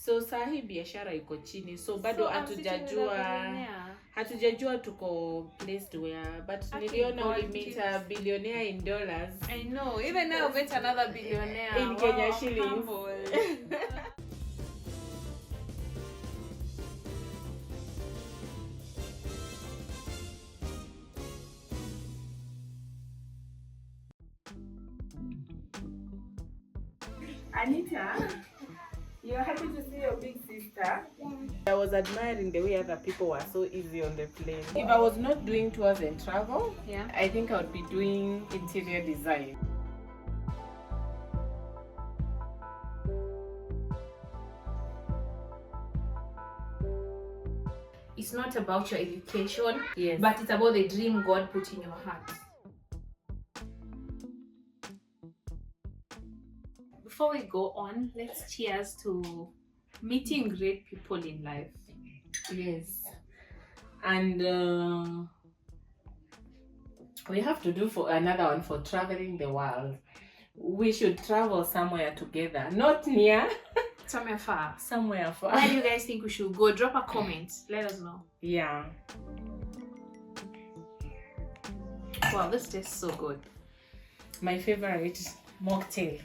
So sahi biashara iko chini, so bado hatujajua tuko placed where, but niliona we meet a billionaire in dollars. I know, even now met another billionaire in Kenya shillings. Anita, you're happy to see your big sister? Yeah. I was admiring the way other people were so easy on the plane. If I was not doing tours and travel, I think I would be doing interior design. It's not about your education, but it's about the dream God put in your heart. Before we go on, let's cheers to meeting great people in life. Yes. And we have to do for another one for traveling the world. We should travel somewhere together, not near. Somewhere far. Somewhere far. Where do you guys think we should go? Drop a comment. Let us know. Yeah. Wow, this tastes so good. My favorite mocktail.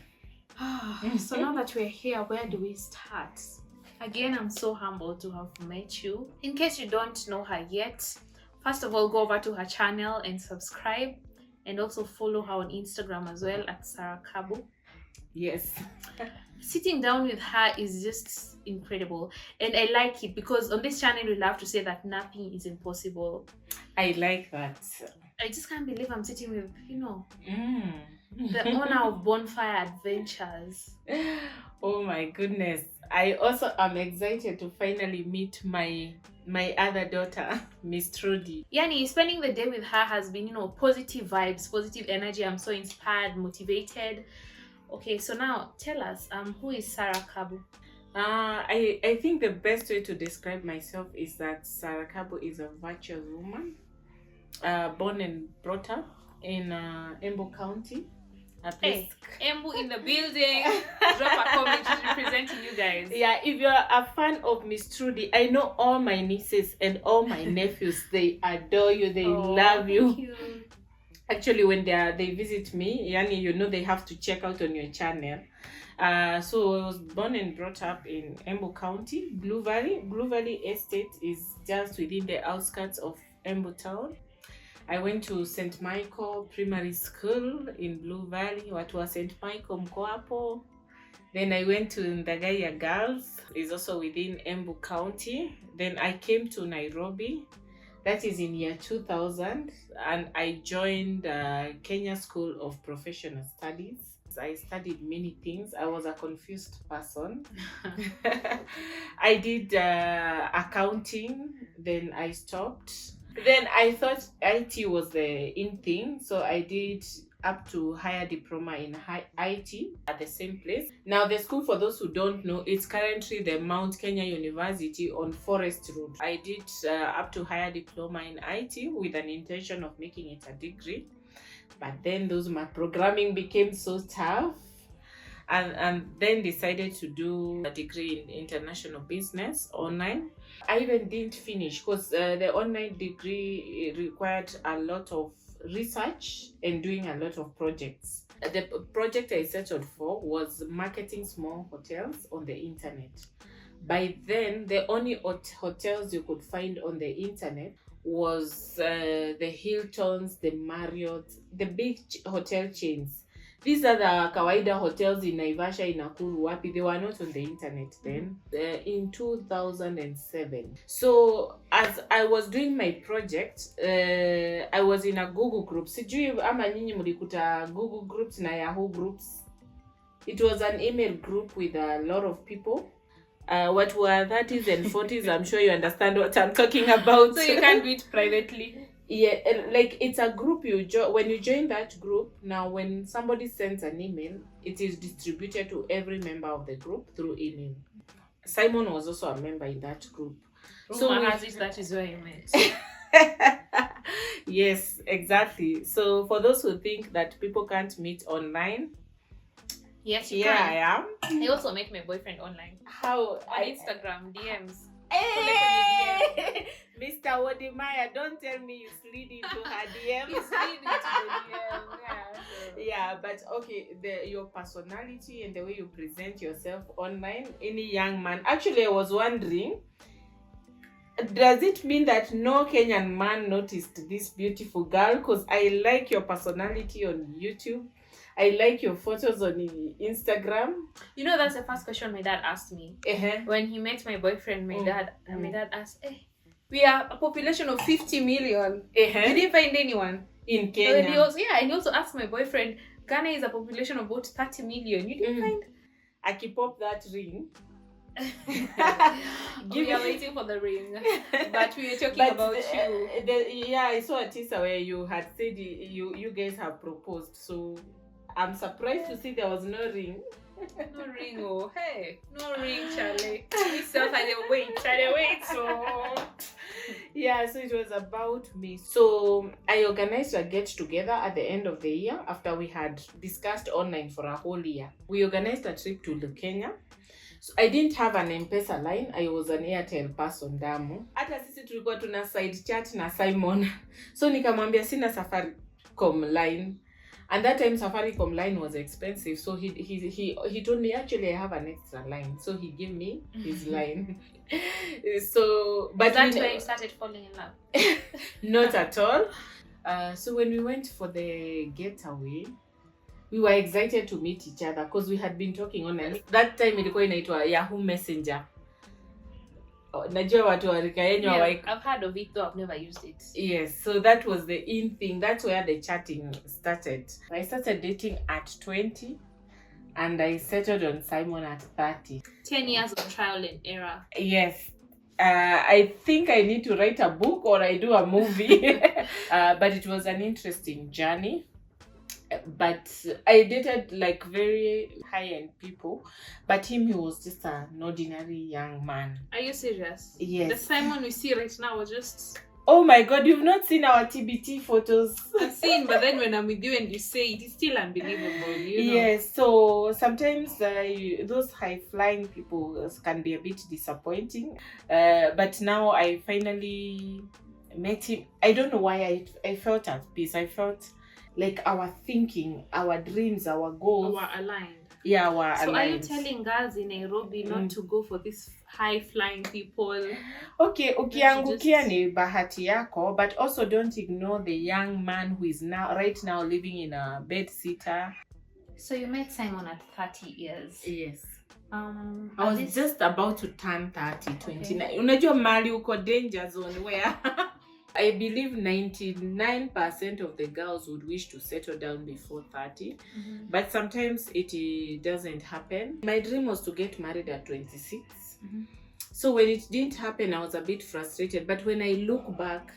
So now that we're here, where do we start? Again, I'm so humbled to have met you. In case you don't know her yet, first of all, go over to her channel and subscribe, and also follow her on Instagram as well at Thank𝙔𝙤𝙪. Yes. Sitting down with her is just incredible, and I like it because on this channel we love to say that nothing is impossible. I like that. I just can't believe I'm sitting with, the owner of Bonfire Adventures. Oh my goodness. I also am excited to finally meet my other daughter, Miss Trudy. Yani, spending the day with her has been, positive vibes, positive energy. I'm so inspired, motivated. Okay, so now tell us, who is Thank𝙔𝙤𝙪? I think the best way to describe myself is that Thank𝙔𝙤𝙪 is a virtuous woman, born and brought up in Embu County. Hey, Embu in the building. Drop a comment representing you guys. Yeah, if you're a fan of Miss Trudy, I know all my nieces and all my nephews, they adore you, they love you. Thank you. Actually, when they visit me, Yani, they have to check out on your channel. So I was born and brought up in Embu County, Blue Valley. Blue Valley Estate is just within the outskirts of Embu town. I went to St. Michael Primary School in Blue Valley. What was St. Michael Mkoapo. Then I went to Ndagaya Girls, is also within Embu County. Then I came to Nairobi. That is in year 2000, and I joined Kenya School of Professional Studies. I studied many things. I was a confused person. I did accounting, then I stopped. Then I thought IT was the in thing, so I did up to higher diploma in IT at the same place. Now the school, for those who don't know, it's currently the Mount Kenya University on Forest Road. I did up to higher diploma in IT with an intention of making it a degree, but then my programming became so tough, and then decided to do a degree in international business online. I even didn't finish because the online degree required a lot of research and doing a lot of projects. The project I settled for was marketing small hotels on the internet. By then, the only hotels you could find on the internet was the Hiltons, the Marriott, the big hotel chains. These are the kawaida hotels in Naivasha, in Nakuru, Wapi. They were not on the internet then, in 2007. So as I was doing my project, I was in a Google group. Sijui ama nyinyi mulikuta Google groups na Yahoo groups. It was an email group with a lot of people. What were 30s and 40s, I'm sure you understand what I'm talking about. So you can't do it privately. Yeah, like it's a group you join. When you join that group, now when somebody sends an email, it is distributed to every member of the group through email. Simon was also a member in that group. So that is where you met. Yes, exactly. So for those who think that people can't meet online, Yes, you Here can. I am. I also met my boyfriend online. How? On Instagram, DMs. Hey! Mr. Wadimaya, don't tell me you slid into her DM. You slid into the DM, yeah. Yeah, but okay, your personality and the way you present yourself online, any young man. Actually, I was wondering, does it mean that no Kenyan man noticed this beautiful girl? Because I like your personality on YouTube. I like your photos on Instagram. You know, that's the first question my dad asked me. When he met my boyfriend, my dad asked, hey, we are a population of 50 million. You didn't find anyone in Kenya. And he also asked my boyfriend, Ghana is a population of about 30 million. You didn't find? I keep up that ring. We are waiting for the ring, but we were talking about you. Yeah, I saw a teaser where you had said you guys have proposed, so I'm surprised to see there was no ring. No ring, oh hey, no ring, Charlie. Myself, I didn't wait, so yeah, so it was about me. So I organized a get together at the end of the year after we had discussed online for a whole year. We organized a trip to Kenya. So I didn't have an M-Pesa line. I was an Airtel person damu. Hata sisi tulikuwa tuna side chat na Simon. So nikamwambia sina Safaricom line. And that time Safaricom line was expensive. So he told me, actually I have an extra line. So he gave me his line. So but that's where you started falling in love. Not at all. So when we went for the getaway, we were excited to meet each other because we had been talking online. That time ilikuwa inaitwa Yahoo Messenger. Najua watu wa rika yenyu I've heard of it though I've never used it. Yes, so that was the in thing. That's where the chatting started. I started dating at 20 and I settled on Simon at 30. 10 years of trial and error. Yes. I think I need to write a book or I do a movie. But it was an interesting journey. But I dated like very high-end people, but he was just an ordinary young man. Are you serious? Yes. The Simon we see right now was just... Oh my god, you've not seen our TBT photos. I've seen, but then when I'm with you and you say it, it's still unbelievable, you know? Yes, so sometimes those high-flying people can be a bit disappointing. But now I finally met him. I don't know why I felt at peace. I felt like our thinking, our dreams, our goals were aligned. Yeah, were aligned. So are you telling girls in Nairobi not to go for these high-flying people? Okay, ukiangukia ni bahati yako, but also don't ignore the young man who is right now living in a bed-sitter. So you met Simon at 30 years. Yes. I was just about to turn 30, 29. Unajua mali uko danger zone where I believe 99% of the girls would wish to settle down before 30, but sometimes it doesn't happen. My dream was to get married at 26. So when it didn't happen, I was a bit frustrated. But when I look back,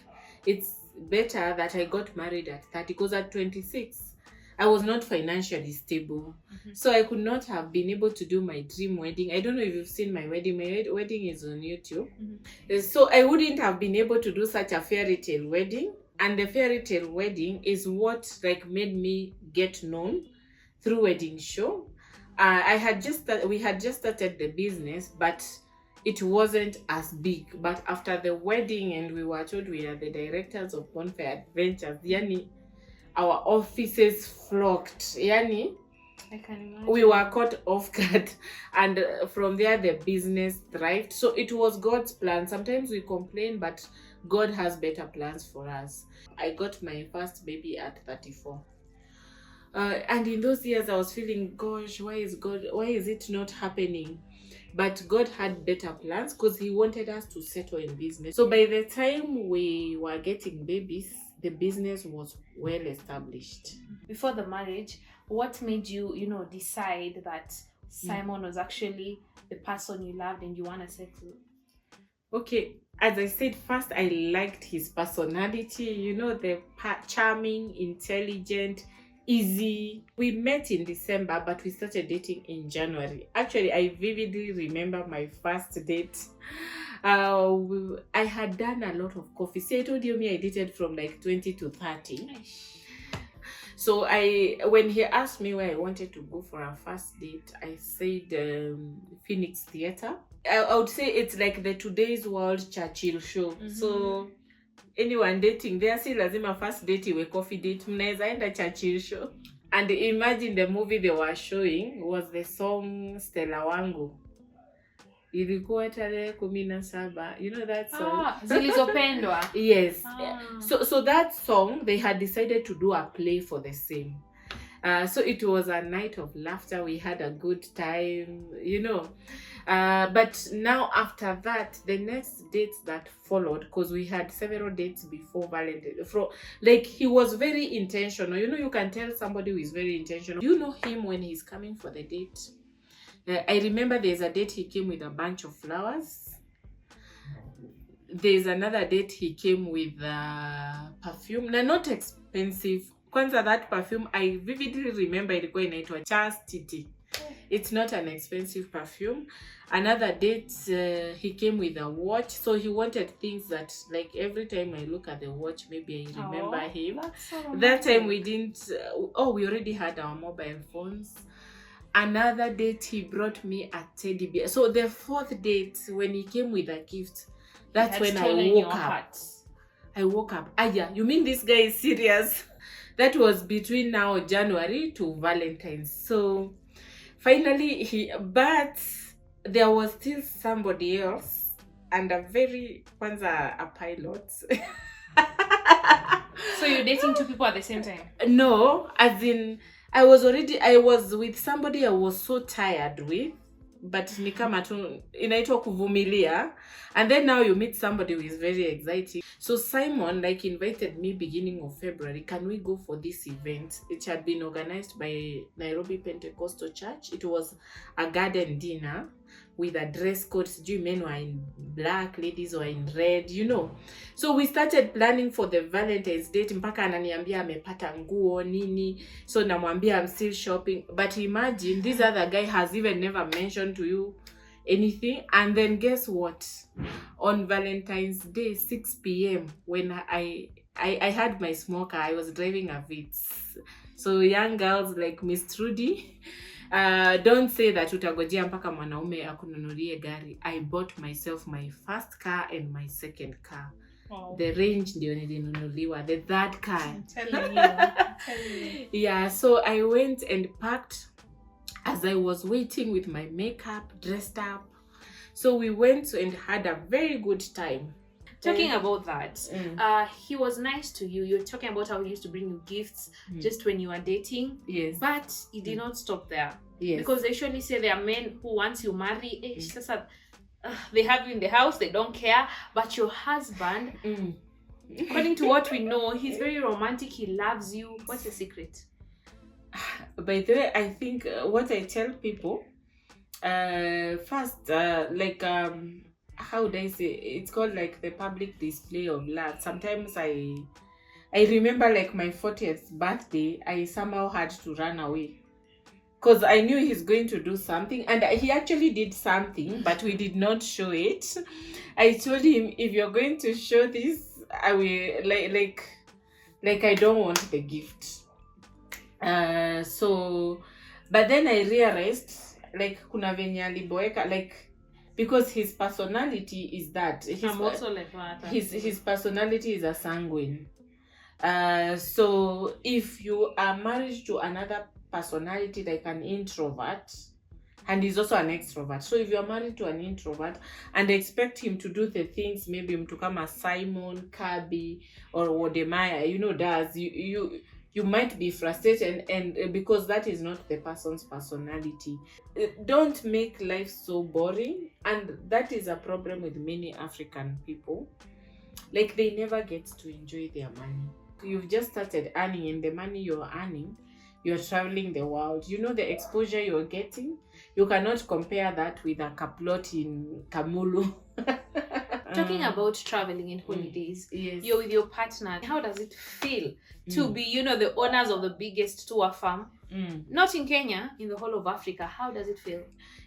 it's better that I got married at 30 because at 26, I was not financially stable. So I could not have been able to do my dream wedding. I don't know if you've seen my wedding. My wedding is on YouTube. So I wouldn't have been able to do such a fairy tale wedding. And the fairy tale wedding is what made me get known through wedding show. We had just started the business, but it wasn't as big. But after the wedding, and we were told we are the directors of Bonfire Adventures, yani our offices flocked. Yani, I can imagine. We were caught off guard, and from there the business thrived. So it was God's plan. Sometimes we complain, but God has better plans for us. I got my first baby at 34. And in those years I was feeling, gosh, why is it not happening? But God had better plans because he wanted us to settle in business. So by the time we were getting babies, the business was well established. Before the marriage, what made you, decide that Simon was actually the person you loved and you want to settle? Okay, as I said, first I liked his personality, the charming, intelligent, easy. We met in December, but we started dating in January. Actually, I vividly remember my first date. I had done a lot of coffee. See, I told you I dated from like 20 to 30. So when he asked me where I wanted to go for our first date, I said Phoenix Theatre. I would say it's like the Today's World Churchill show. So anyone dating there, si lazima first date iwe coffee date, mnaeza enda Churchill show. And imagine the movie they were showing was the song Stella Wangu. Ilikuwa tarehe 17. You know that song? Zilizopendwa. Yes. So that song, they had decided to do a play for the same. So it was a night of laughter. We had a good time, you know. But now after that, the next dates that followed, because we had several dates before Valentine's, like he was very intentional. You know, you can tell somebody who is very intentional. You know him when he's coming for the date. I remember there's a date he came with a bunch of flowers. There's another date he came with perfume. They're not expensive. Kwanza that perfume, I vividly remember ilikuwa inaitwa Chastity. It's not an expensive perfume. Another date, he came with a watch. So he wanted things that, like, every time I look at the watch, maybe I remember him. That time we didn't, we already had our mobile phones. Another date, he brought me a teddy bear. So the fourth date, when he came with a gift, that's when I woke up. I woke up. Yeah, you mean this guy is serious? That was between now January to Valentine's. So finally, but there was still somebody else, and a pilot. So you're dating two people at the same time? No, as in, I was with somebody I was so tired with, but ni kama tu inaitwa kuvumilia. And then now you meet somebody who is very exciting. So Simon invited me beginning of February, can we go for this event? It had been organized by Nairobi Pentecostal Church. It was a garden dinner with a dress code. Men were in black, ladies were in red, you know. So we started planning for the Valentine's date. Mpaka ananiambia amepata nguo nini. So namwambia I'm still shopping. But imagine, this other guy has even never mentioned to you anything. And then guess what? On Valentine's Day, 6 p.m, when I had my smoker, I was driving a Vitz. So young girls like Miss Trudy, don't say that utagojea mpaka mwanaume akununulie gari. I bought myself my first car and my second car. Wow. The Range ndio nilinunuliwa, the third car. I'm telling you. Yeah, so I went and packed as I was waiting with my makeup, dressed up. So we went and had a very good time. Talking about that, he was nice to you. You're talking about how he used to bring you gifts just when you were dating. Yes. But he did not stop there. Yes. Because they usually say there are men who, once you marry, they have you in the house, they don't care. But your husband, according to what we know, he's very romantic. He loves you. What's the secret? By the way, I think what I tell people, first, how would I say, it's called like the public display of love. Sometimes I remember like my 40th birthday, I somehow had to run away because I knew he's going to do something, and he actually did something, but we did not show it. I told him, if you're going to show this, I will like I don't want the gift. So but then I realized like kuna venye aliboeka, like because his personality is that I'm also like that. His personality is a sanguine. So if you are married to another personality like an introvert, and he's also an extrovert, so if you are married to an introvert and expect him to do the things maybe mtu kama Simon, Kirby or Wodemaya, you know, does, you might be frustrated, and because that is not the person's personality. Don't make life so boring, and that is a problem with many African people. Like, they never get to enjoy their money. You've just started earning, and the money you're earning, you're traveling the world. You know the exposure you're getting? You cannot compare that with a kaplot in Kamulu. Talking about traveling in holidays, yes. You're with your partner. How does it feel to be, you know, the owners of the biggest tour farm? Not in Kenya, in the whole of Africa. How does it feel?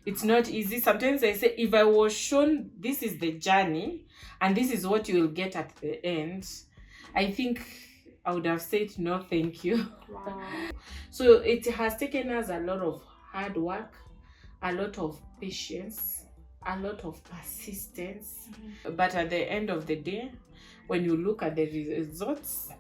It's not easy. Sometimes I say, if I was shown this is the journey and this is what you will get at the end, I think I would have said no thank you. Wow. So it has taken us a lot of hard work, a lot of patience, a lot of persistence. But at the end of the day, when you look at the results,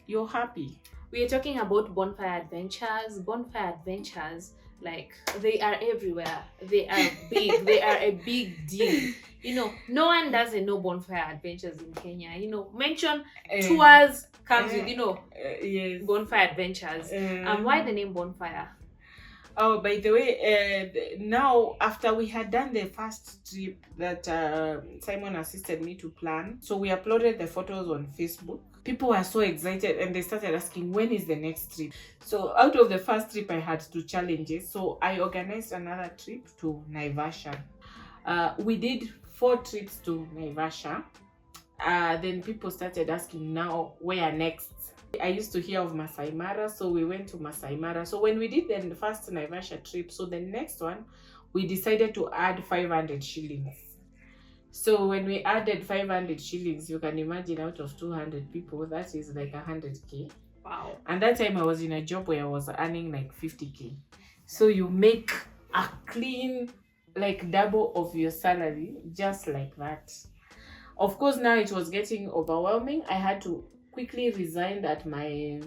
you're happy. We are talking about Bonfire Adventures. Bonfire Adventures, like, they are everywhere. They are big. They are a big deal. You know, no one doesn't know Bonfire Adventures in Kenya. You know, mention tours comes with, you know, yes. Bonfire Adventures. Why the name Bonfire? Oh, by the way, now after we had done the first trip that Simon assisted me to plan, so we uploaded the photos on Facebook. People were so excited and they started asking, when is the next trip? So out of the first trip, I had 2 challenges. So I organized another trip to Naivasha. We did 4 trips to Naivasha. Then people started asking, now where next? I used to hear of Masai Mara, so we went to Masai Mara. So when we did the first Naivasha trip, so the next one, we decided to add 500 shillings. So when we added 500 shillings, you can imagine out of 200 people, that is like 100k. Wow. And that time I was in a job where I was earning like 50k. So you make a clean, like double of your salary, just like that. Of course, now it was getting overwhelming. I had to quickly resigned at my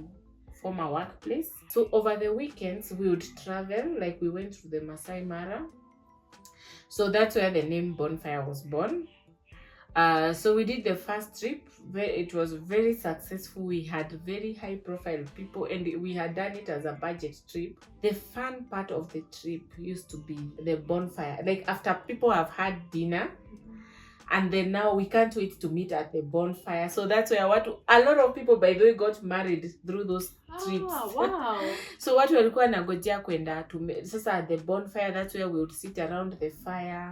former workplace. So over the weekends, we would travel, like we went to the Masai Mara. So that's where the name Bonfire was born. So we did the first trip, where it was very successful. We had very high profile people and we had done it as a budget trip. The fun part of the trip used to be the bonfire. Like after people have had dinner, and then now we can't wait to meet at the bonfire. So that's where a lot of people, by the way, got married through those trips. Oh, wow. So watu walikuwa nangojea kwenda sasa at the bonfire. That's where we would sit around the fire.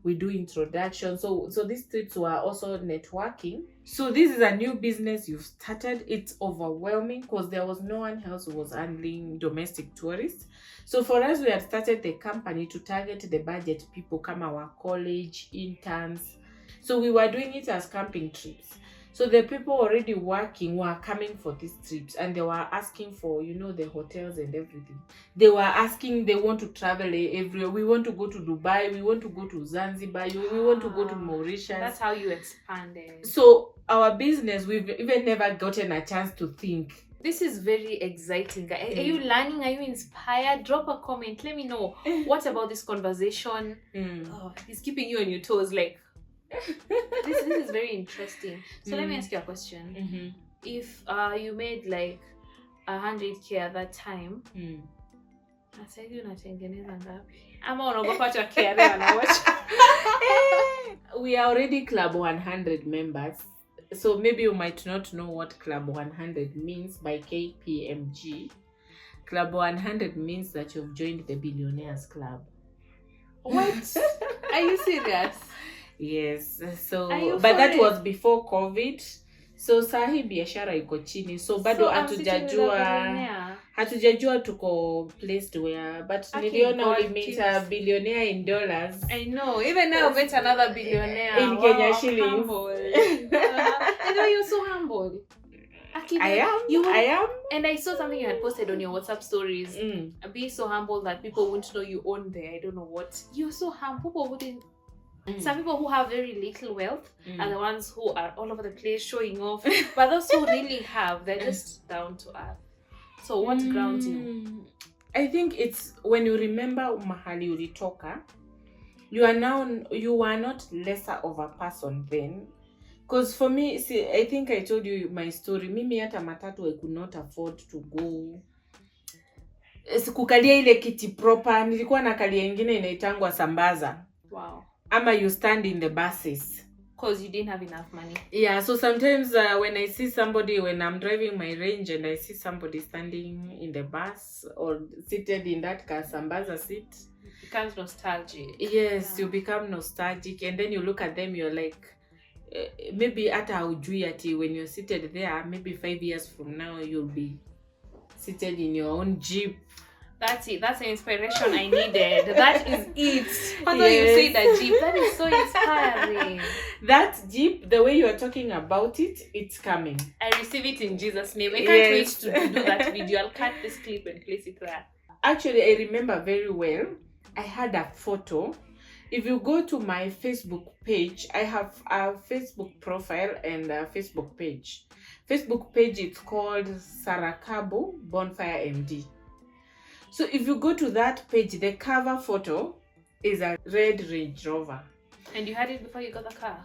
We do introduction. So these trips were also networking. So this is a new business you've started. It's overwhelming because there was no one else who was handling domestic tourists. So for us, we had started the company to target the budget people, come our college interns. So we were doing it as camping trips. So the people already working were coming for these trips and they were asking for, you know, the hotels and everything. They were asking, they want to travel everywhere. We want to go to Dubai. We want to go to Zanzibar. We want to go to Mauritius. That's how you expanded. So our business, we've even never gotten a chance to think. This is very exciting. Are you learning? Are you inspired? Drop a comment. Let me know. What about this conversation? Oh, it's keeping you on your toes. Like, this is very interesting. So let me ask you a question. If you made like 100k at that time, we are already Club 100 members. So maybe you might not know what Club 100 means by KPMG. Club 100 means that you've joined the Billionaires Club. What? Are you serious? Yes. So but that was before COVID. So sahi biashara iko chini. So bado hatujajua tuko placed where, but niliona we meet a billionaire in dollars. I know. Even now met another billionaire in Kenya shillings. I know you're so humble. I am. And I saw something you had posted on your WhatsApp stories. Be so humble that people wouldn't know you own there. I don't know what. You're so humble. People wouldn't. Some people who have very little wealth are the ones who are all over the place showing off. But those who really have, they're just down to earth. So what grounds you? I think it's when you remember mahali ulitoka, you are not lesser of a person then. Because for me, see, I think I told you my story. Mimi hata matatu I could not afford to go. Kukalia ile kiti proper, nilikuwa na kalia ingine inaitangwa sambaza. Wow. Ama you stand in the buses. Because you didn't have enough money. Yeah, so sometimes when I see somebody, when I'm driving my range and I see somebody standing in the bus or seated in that sambaza seat, it becomes nostalgic. Yes, you become nostalgic and then you look at them, you're like, maybe hata haujui ati when you're seated there, maybe 5 years from now, you'll be seated in your own Jeep That's it. That's the inspiration I needed. That is it. Although you say that Jeep, that is so inspiring. That Jeep, the way you are talking about it, it's coming. I receive it in Jesus' name. I can't wait to do that video. I'll cut this clip and place it there. Actually, I remember very well. I had a photo. If you go to my Facebook page, I have a Facebook profile and a Facebook page. Facebook page is called Thank𝙔𝙤𝙪 Bonfire MD. So if you go to that page, the cover photo is a red Range Rover. And you had it before you got the car?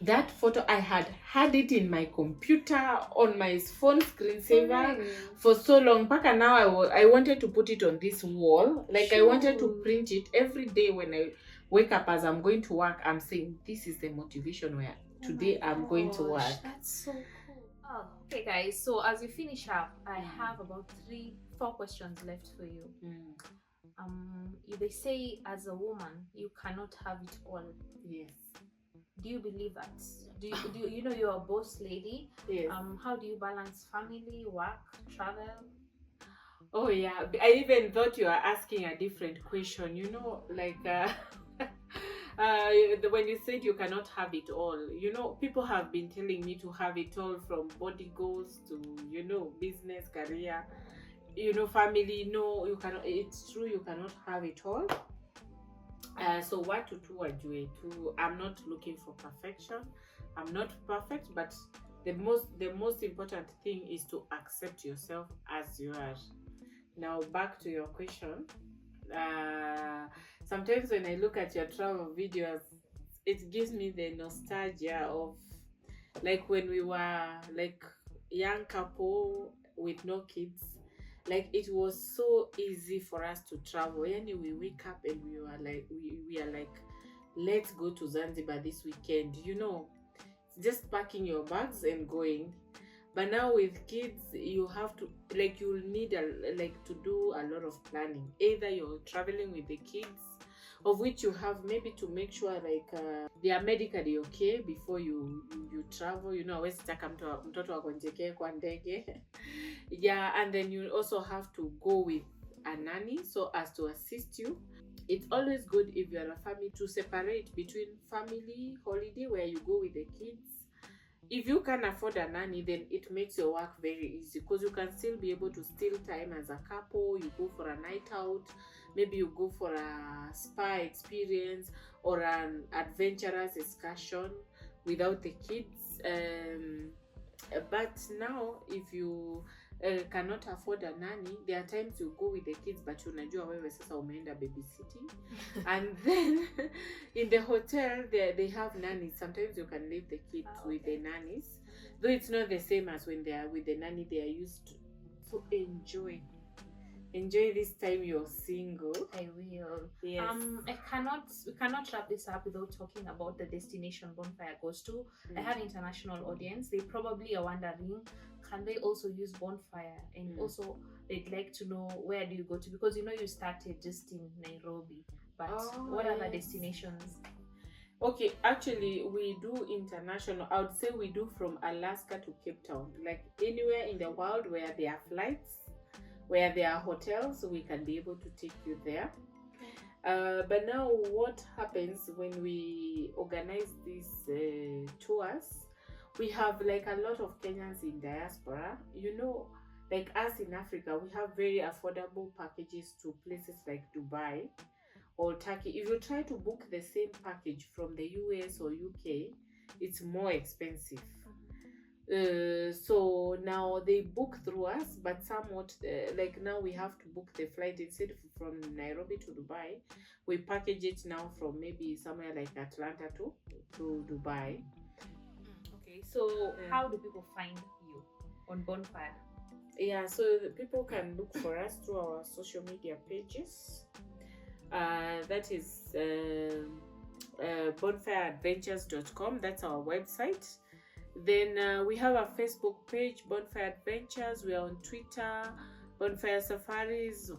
That photo, I had it in my computer, on my phone screensaver for so long. Paka now I wanted to put it on this wall. Like I wanted to print it every day when I wake up as I'm going to work. I'm saying this is the motivation where today I'm going to work. That's so cool. Oh, okay guys, so as we finish up, I have about 4 questions left for you. They say as a woman you cannot have it all. Yes. Do you believe that? Do you know you're a boss lady? Yes. How do you balance family, work, travel? Oh yeah, I even thought you were asking a different question. You know, like when you said you cannot have it all, you know, people have been telling me to have it all, from body goals to, you know, business, career, you know, family. No, you cannot. It's true, you cannot have it all. So what to do? I'm not looking for perfection. I'm not perfect, but the most important thing is to accept yourself as you are. Now back to your question. Sometimes when I look at your travel videos, it gives me the nostalgia of like when we were like young couple with no kids. Like it was so easy for us to travel. And we wake up and we are like, let's go to Zanzibar this weekend. You know, just packing your bags and going. But now with kids, you have to, like, you'll need to do a lot of planning. Either you're traveling with the kids, of which you have maybe to make sure like they are medically okay before you travel. You know, always mtoto akonjeke kwa ndege. Yeah, and then you also have to go with a nanny so as to assist you. It's always good if you're a family to separate between family holiday where you go with the kids. If you can afford a nanny, then it makes your work very easy because you can still be able to steal time as a couple. You go for a night out, maybe you go for a spa experience or an adventurous excursion without the kids. But now if you cannot afford a nanny, there are times you go with the kids but unajua wewe sasa umeenda babysitting. And then in the hotel they have nannies. Sometimes you can leave the kids with the nannies, though it's not the same as when they are with the nanny. They are used to. So enjoy this time you're single. I will. Yes. We cannot wrap this up without talking about the destination Bonfire goes to. I have international audience. They probably are wondering, can they also use Bonfire? And also they'd like to know, where do you go to? Because you know you started just in Nairobi, but what other destinations? Okay, actually we do international. I would say we do from Alaska to Cape Town. Like anywhere in the world where there are flights, where there are hotels, we can be able to take you there. But now what happens when we organize these tours, we have like a lot of Kenyans in diaspora. You know, like us in Africa, we have very affordable packages to places like Dubai or Turkey. If you try to book the same package from the US or UK, it's more expensive. So now they book through us, but somewhat like now we have to book the flight. Instead of from Nairobi to Dubai, we package it now from maybe somewhere like Atlanta to Dubai. Okay, so how do people find you on Bonfire? Yeah, so people can look for us through our social media pages. That is bonfireadventures.com. That's our website. Then we have a Facebook page, Bonfire Adventures. We are on Twitter, Bonfire Safaris.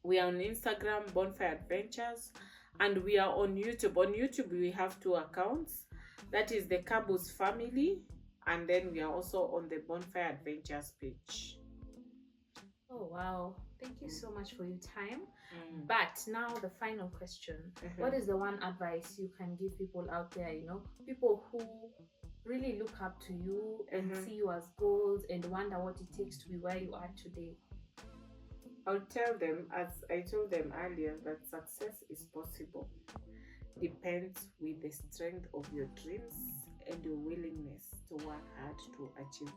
We are on Instagram, Bonfire Adventures. And we are on YouTube. On YouTube, we have 2 accounts. That is the Thank𝙔𝙤𝙪 family. And then we are also on the Bonfire Adventures page. Oh, wow. Thank you so much for your time. But now the final question. What is the one advice you can give people out there, you know, people who really look up to you and see you as goals and wonder what it takes to be where you are today? I'll tell them, as I told them earlier, that success is possible. Depends with the strength of your dreams and your willingness to work hard to achieve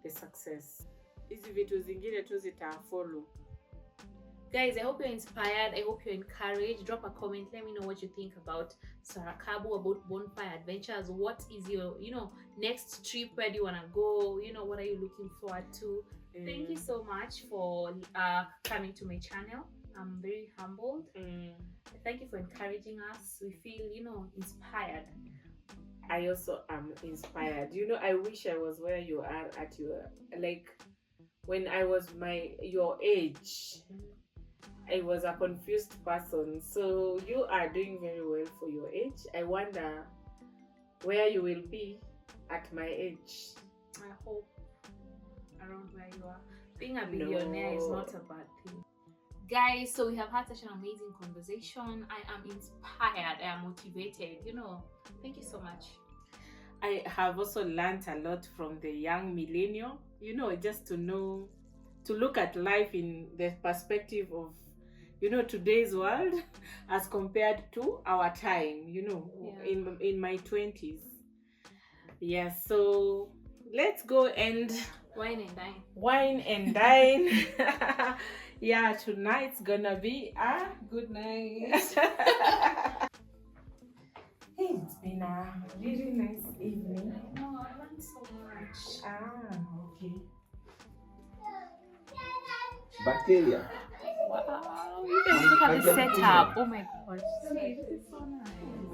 the success. Hizi vitu zingine tu zitafollow. Guys, I hope you're inspired. I hope you're encouraged. Drop a comment. Let me know what you think about Thank𝙔𝙤𝙪, about Bonfire Adventures. What is your, next trip? Where do you want to go? What are you looking forward to? Thank you so much for coming to my channel. I'm very humbled. Thank you for encouraging us. We feel, inspired. I also am inspired. I wish I was where you are at your, when I was your age. I was a confused person. So you are doing very well for your age. I wonder where you will be at my age. I hope around where you are. Being a billionaire is not a bad thing. Guys, so we have had such an amazing conversation. I am inspired. I am motivated. Thank you so much. I have also learned a lot from the young millennial. Just to look at life in the perspective of, today's world as compared to our time, in my 20s. Yes, so let's go and wine and dine. Wine and dine. Yeah, tonight's gonna be a good night. Hey, it's been a really nice evening. No, I learned so much. Okay. Bacteria. Wow, you guys look at the setup. Oh my gosh. See, this is so nice.